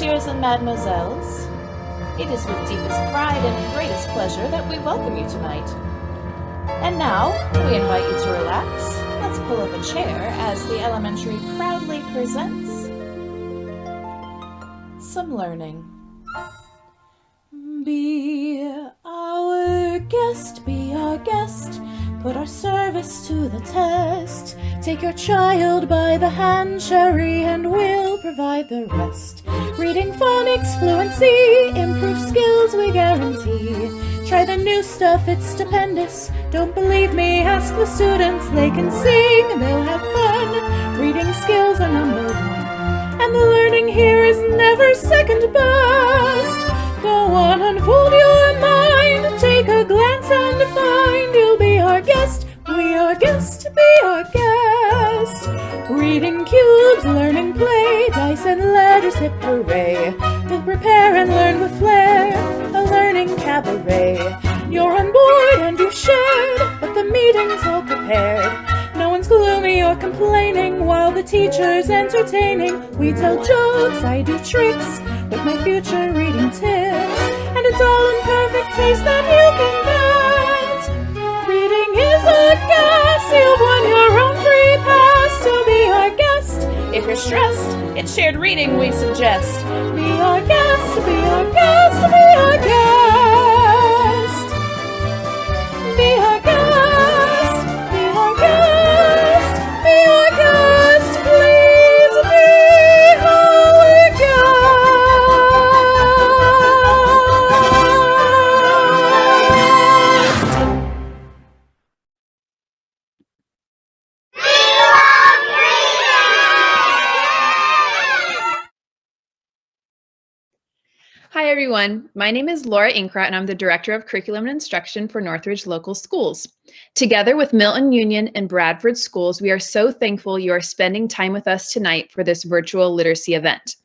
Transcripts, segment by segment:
Messieurs and Mademoiselles, it is with deepest pride and greatest pleasure that we welcome you tonight. And now, we invite you to relax. Let's pull up a chair as the elementary proudly presents some learning. Be our guest, be our guest. Put our service to the test. Take your child by the hand, Sherry, and we'll provide the rest. Reading, phonics, fluency, improve skills we guarantee. Try the new stuff, it's stupendous. Don't believe me, ask the students. They can sing, they'll have fun. Reading skills are number one, and the learning here is never second best. Go on, unfold your mind. Take a glance and find you'll be our guest. We are guest, be our guest. Reading cubes, learning play, dice and letters, hip hooray. We'll prepare and learn with flair, a learning cabaret. You're on board and you've shared, but the meeting's all prepared. No one's gloomy or complaining while the teacher's entertaining. We tell jokes, I do tricks with my future reading tips. And it's all in perfect taste that you can get. Reading is a gas, you've won your own free pass to be our guest. If you're stressed, it's shared reading we suggest. Be our guest, be our guest, be our guest. Be our guest, be our guest, be our guest, please be our guest. Hi everyone, my name is Laura Inkrat and I'm the Director of Curriculum and Instruction for Northridge Local Schools. Together with Milton-Union and Bradford Schools, we are so thankful you are spending time with us tonight for this virtual literacy event.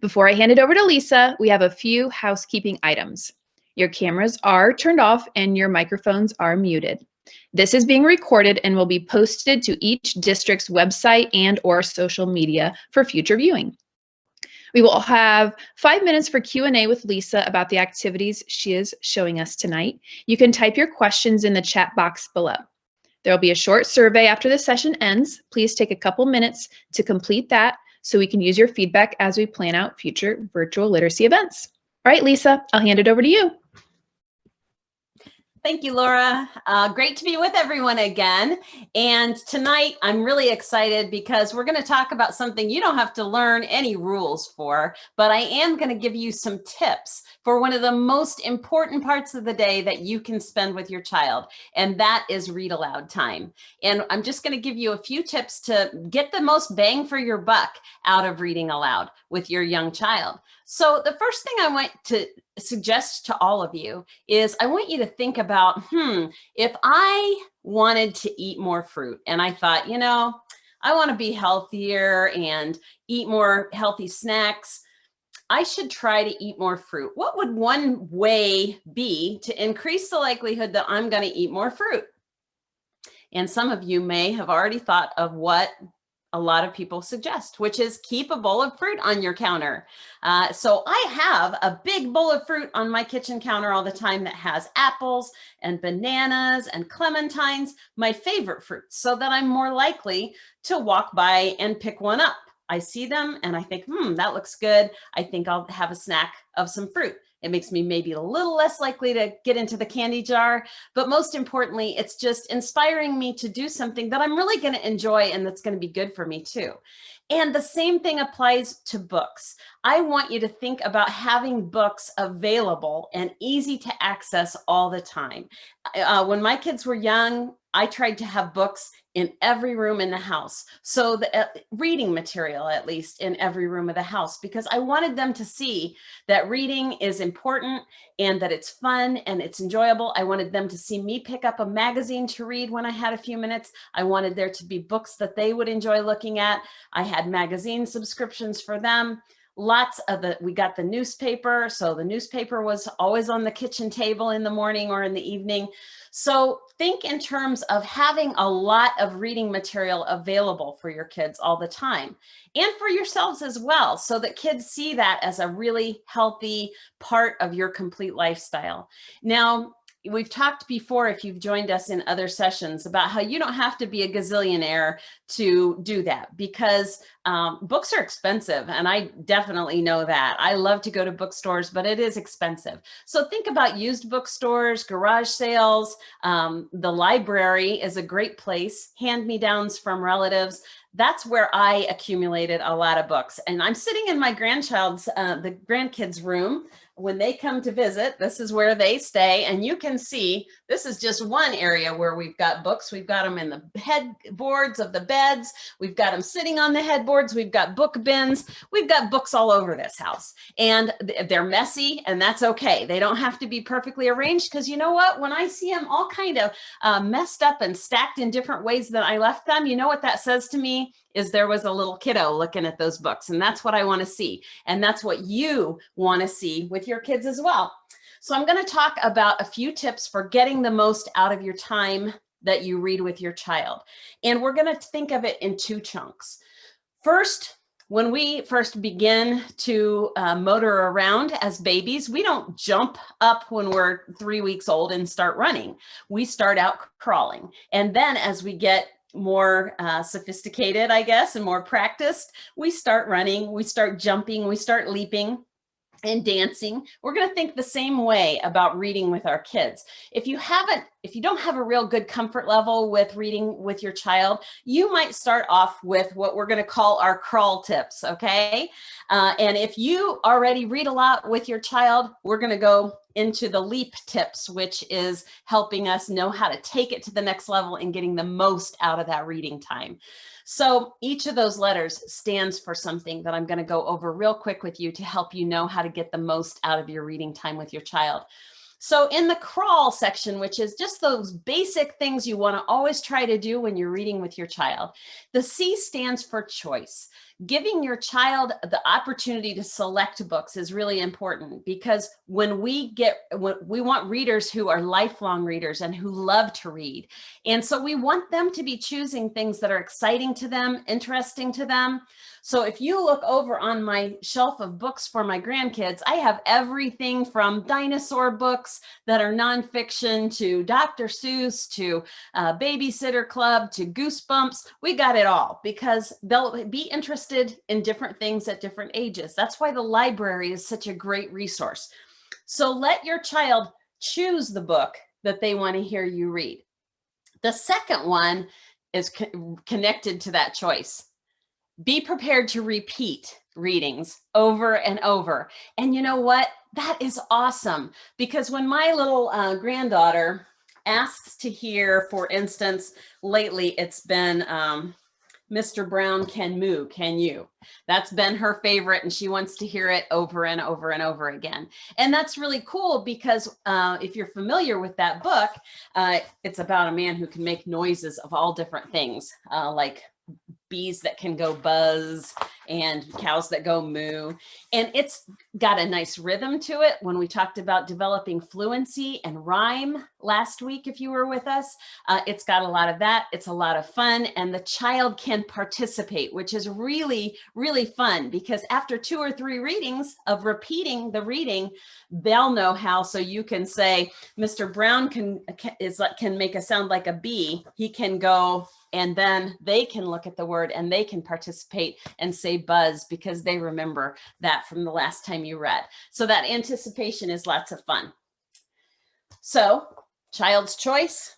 Before I hand it over to Lisa, we have a few housekeeping items. Your cameras are turned off and your microphones are muted. This is being recorded and will be posted to each district's website and/or social media for future viewing. We will have 5 minutes for Q&A with Lisa about the activities she is showing us tonight. You can type your questions in the chat box below. There will be a short survey after the session ends. Please take a couple minutes to complete that so we can use your feedback as we plan out future virtual literacy events. All right, Lisa, I'll hand it over to you. Thank you, Laura. Great to be with everyone again. And tonight, I'm really excited because we're going to talk about something you don't have to learn any rules for, but I am going to give you some tips for one of the most important parts of the day that you can spend with your child, and that is read aloud time. And I'm just going to give you a few tips to get the most bang for your buck out of reading aloud with your young child. So the first thing I want to suggest to all of you is I want you to think about, if I wanted to eat more fruit and I thought, I want to be healthier and eat more healthy snacks, I should try to eat more fruit. What would one way be to increase the likelihood that I'm going to eat more fruit? And some of you may have already thought of what a lot of people suggest, which is keep a bowl of fruit on your counter. So I have a big bowl of fruit on my kitchen counter all the time that has apples and bananas and clementines, my favorite fruits, so that I'm more likely to walk by and pick one up. I see them and I think, that looks good. I think I'll have a snack of some fruit. It makes me maybe a little less likely to get into the candy jar, but most importantly, it's just inspiring me to do something that I'm really going to enjoy and that's going to be good for me too. And the same thing applies to books. I want you to think about having books available and easy to access all the time. When my kids were young, I tried to have books in every room in the house. So the reading material, at least in every room of the house, because I wanted them to see that reading is important and that it's fun and it's enjoyable. I wanted them to see me pick up a magazine to read when I had a few minutes. I wanted there to be books that they would enjoy looking at. I had magazine subscriptions for them. We got the newspaper. So the newspaper was always on the kitchen table in the morning or in the evening. So think in terms of having a lot of reading material available for your kids all the time and for yourselves as well, so that kids see that as a really healthy part of your complete lifestyle. Now, we've talked before, if you've joined us in other sessions, about how you don't have to be a gazillionaire to do that, because books are expensive. And I definitely know that. I love to go to bookstores, but it is expensive. So think about used bookstores, garage sales. The library is a great place, hand-me-downs from relatives. That's where I accumulated a lot of books. And I'm sitting in my the grandkids' room. When they come to visit, this is where they stay. And you can see, this is just one area where we've got books. We've got them in the headboards of the beds. We've got them sitting on the headboards. We've got book bins. We've got books all over this house. And they're messy, and that's okay. They don't have to be perfectly arranged, because you know what? When I see them all kind of messed up and stacked in different ways than I left them, you know what that says to me? Is there was a little kiddo looking at those books. And that's what I want to see. And that's what you want to see with your kids as well. So I'm going to talk about a few tips for getting the most out of your time that you read with your child. And we're going to think of it in two chunks. First, when we first begin to motor around as babies, we don't jump up when we're 3 weeks old and start running. We start out crawling. And then as we get more sophisticated, I guess, and more practiced, we start running, we start jumping, we start leaping and dancing. We're going to think the same way about reading with our kids. If you don't have a real good comfort level with reading with your child, you might start off with what we're going to call our crawl tips, okay? And if you already read a lot with your child, we're going to go into the leap tips, which is helping us know how to take it to the next level and getting the most out of that reading time. So each of those letters stands for something that I'm going to go over real quick with you to help you know how to get the most out of your reading time with your child. So in the crawl section, which is just those basic things you want to always try to do when you're reading with your child, the C stands for choice. Giving your child the opportunity to select books is really important, because when we want readers who are lifelong readers and who love to read. And so we want them to be choosing things that are exciting to them, interesting to them. So if you look over on my shelf of books for my grandkids, I have everything from dinosaur books that are nonfiction to Dr. Seuss to Babysitter Club to Goosebumps. We got it all, because they'll be interested in different things at different ages. That's why the library is such a great resource. So let your child choose the book that they want to hear you read. The second one is connected to that choice. Be prepared to repeat readings over and over. And you know what? That is awesome, because when my little granddaughter asks to hear, for instance, lately it's been Mr. Brown Can Moo, Can You? That's been her favorite, and she wants to hear it over and over and over again. And that's really cool, because if you're familiar with that book, it's about a man who can make noises of all different things, like bees that can go buzz and cows that go moo. And it's got a nice rhythm to it. When we talked about developing fluency and rhyme last week, if you were with us, it's got a lot of that. It's a lot of fun, and the child can participate, which is really, really fun, because after 2 or 3 readings of repeating the reading, they'll know how. So you can say, Mr. Brown can make a sound like a bee. He can go, and then they can look at the word and they can participate and say buzz, because they remember that from the last time you read. So that anticipation is lots of fun. So child's choice,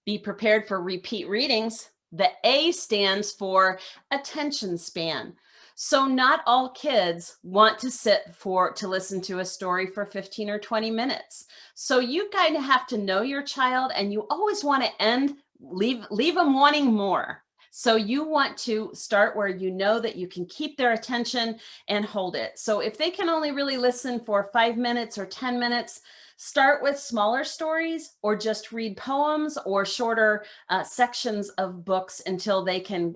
be prepared for repeat readings. The A stands for attention span. So not all kids want to sit to listen to a story for 15 or 20 minutes. So you kind of have to know your child, and you always want to leave them wanting more. So you want to start where you know that you can keep their attention and hold it. So if they can only really listen for 5 minutes or 10 minutes, start with smaller stories or just read poems or shorter sections of books until they can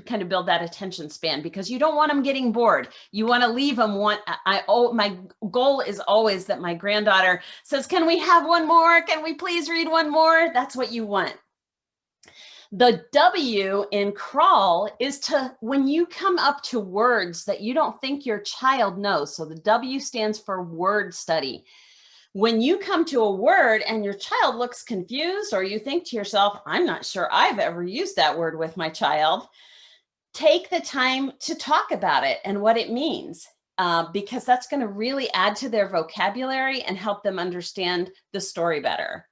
kind of build that attention span, because you don't want them getting bored. You want to leave them my goal is always that my granddaughter says, "Can we have one more? Can we please read one more?" That's what you want. The W in crawl is to when you come up to words that you don't think your child knows. So the W stands for word study. When you come to a word and your child looks confused, or you think to yourself, "I'm not sure I've ever used that word with my child," take the time to talk about it and what it means, because that's going to really add to their vocabulary and help them understand the story better.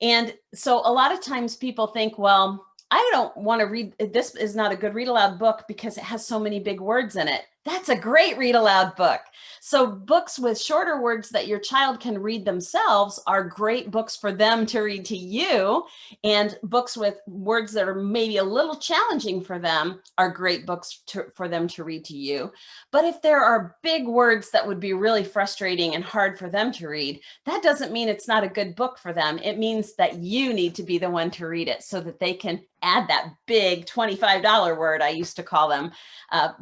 And so a lot of times people think, well, I don't want to read, this is not a good read aloud book because it has so many big words in it. That's a great read aloud book. So books with shorter words that your child can read themselves are great books for them to read to you. And books with words that are maybe a little challenging for them are great books for them to read to you. But if there are big words that would be really frustrating and hard for them to read, that doesn't mean it's not a good book for them. It means that you need to be the one to read it so that they can add that big $25 word, I used to call them,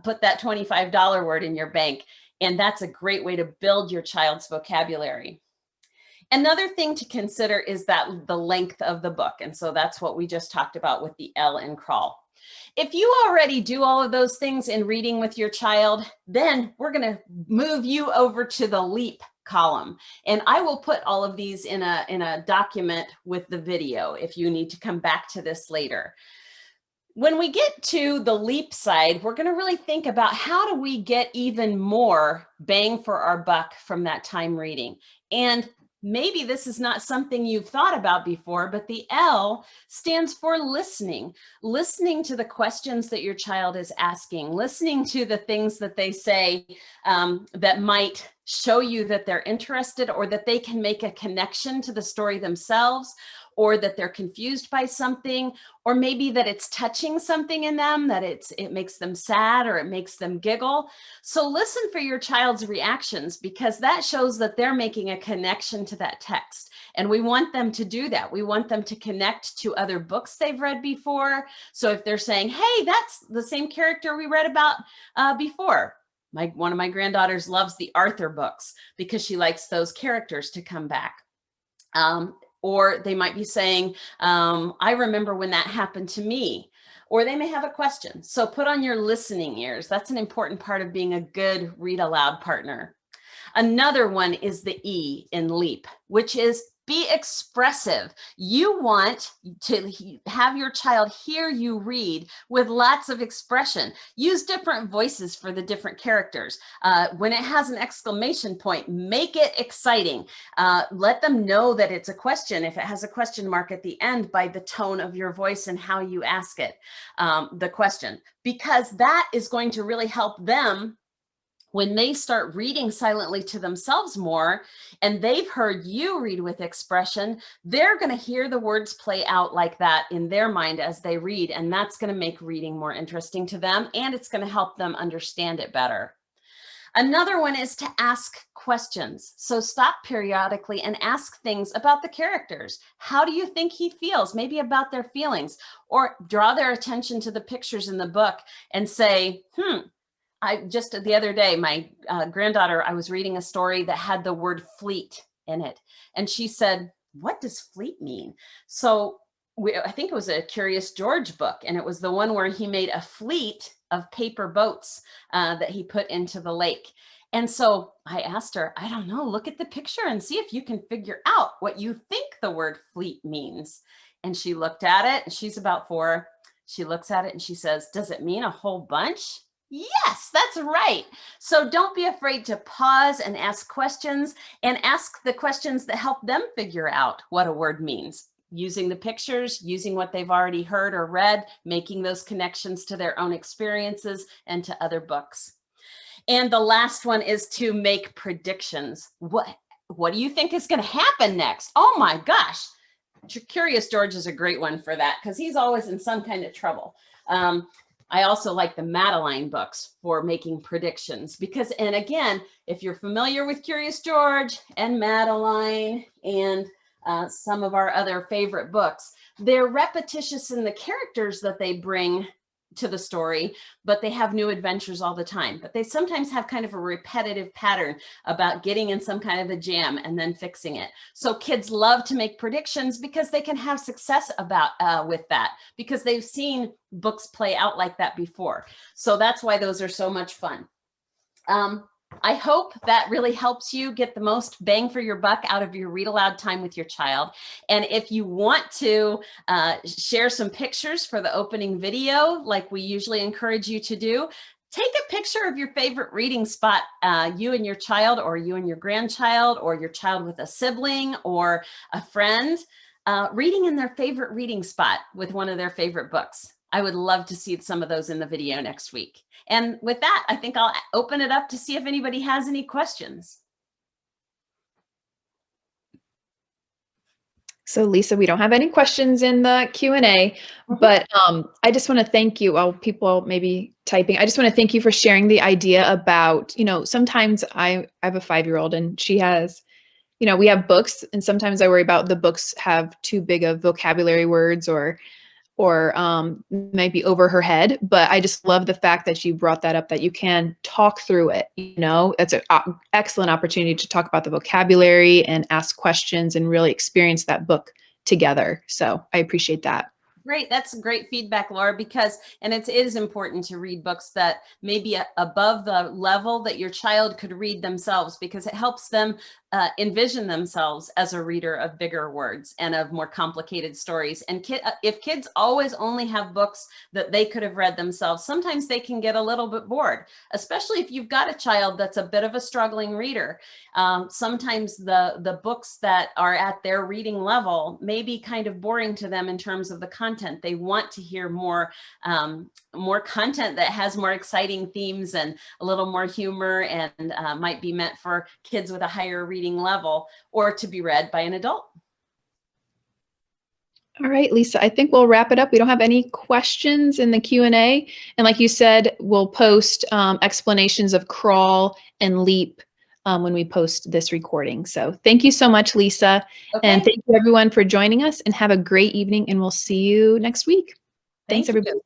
put that $25 word in your bank. And that's a great way to build your child's vocabulary. Another thing to consider is that the length of the book. And so that's what we just talked about with the L in crawl. If you already do all of those things in reading with your child, then we're going to move you over to the leap column. And I will put all of these in a document with the video if you need to come back to this later. When we get to the leap side, we're going to really think about how do we get even more bang for our buck from that time reading. And maybe this is not something you've thought about before, but the L stands for listening. Listening to the questions that your child is asking, listening to the things that they say that might show you that they're interested or that they can make a connection to the story themselves, or that they're confused by something, or maybe that it's touching something in them, that it makes them sad or it makes them giggle. So listen for your child's reactions, because that shows that they're making a connection to that text. And we want them to do that. We want them to connect to other books they've read before. So if they're saying, "Hey, that's the same character we read about before." One of my granddaughters loves the Arthur books because she likes those characters to come back. Or they might be saying, "I remember when that happened to me." Or they may have a question. So put on your listening ears. That's an important part of being a good read aloud partner. Another one is the E in leap, which is be expressive. You want to have your child hear you read with lots of expression. Use different voices for the different characters. When it has an exclamation point, make it exciting. Let them know that it's a question if it has a question mark at the end by the tone of your voice and how you ask it, the question, because that is going to really help them when they start reading silently to themselves more, and they've heard you read with expression, they're going to hear the words play out like that in their mind as they read. And that's going to make reading more interesting to them, and it's going to help them understand it better. Another one is to ask questions. So stop periodically and ask things about the characters. How do you think he feels? Maybe about their feelings, or draw their attention to the pictures in the book and say, just the other day, my granddaughter, I was reading a story that had the word fleet in it. And she said, "What does fleet mean?" So I think it was a Curious George book. And it was the one where he made a fleet of paper boats that he put into the lake. And so I asked her, "I don't know, look at the picture and see if you can figure out what you think the word fleet means." And she looked at it, and she's about 4. She looks at it and she says, "Does it mean a whole bunch?" Yes, that's right. So don't be afraid to pause and ask questions, and ask the questions that help them figure out what a word means, using the pictures, using what they've already heard or read, making those connections to their own experiences and to other books. And the last one is to make predictions. What do you think is going to happen next? Oh my gosh. Curious George is a great one for that because he's always in some kind of trouble. I also like the Madeline books for making predictions because, and again, if you're familiar with Curious George and Madeline and some of our other favorite books, they're repetitious in the characters that they bring to the story, but they have new adventures all the time. But they sometimes have kind of a repetitive pattern about getting in some kind of a jam and then fixing it. So kids love to make predictions because they can have success with that because they've seen books play out like that before. So that's why those are so much fun. I hope that really helps you get the most bang for your buck out of your read aloud time with your child. And if you want to share some pictures for the opening video, like we usually encourage you to do, take a picture of your favorite reading spot, you and your child, or you and your grandchild, or your child with a sibling or a friend, reading in their favorite reading spot with one of their favorite books. I would love to see some of those in the video next week. And with that, I think I'll open it up to see if anybody has any questions. So Lisa, we don't have any questions in the Q&A, but I just want to thank you. While people maybe typing, I just want to thank you for sharing the idea about, sometimes I have a 5-year-old and she has, we have books, and sometimes I worry about the books have too big of vocabulary words or maybe over her head. But I just love the fact that you brought that up, that you can talk through it. That's an excellent opportunity to talk about the vocabulary and ask questions and really experience that book together. So I appreciate that. Great. That's great feedback, Laura, because, and it is important to read books that may be above the level that your child could read themselves, because it helps them envision themselves as a reader of bigger words and of more complicated stories. And if kids always only have books that they could have read themselves, sometimes they can get a little bit bored, especially if you've got a child that's a bit of a struggling reader. Sometimes the books that are at their reading level may be kind of boring to them in terms of the content. They want to hear more content that has more exciting themes and a little more humor, and might be meant for kids with a higher reading level or to be read by an adult. All right, Lisa, I think we'll wrap it up. We don't have any questions in the Q&A. And like you said, we'll post explanations of crawl and leap when we post this recording. So thank you so much, Lisa. Okay. And thank you everyone for joining us, and have a great evening, and we'll see you next week. Thanks everybody.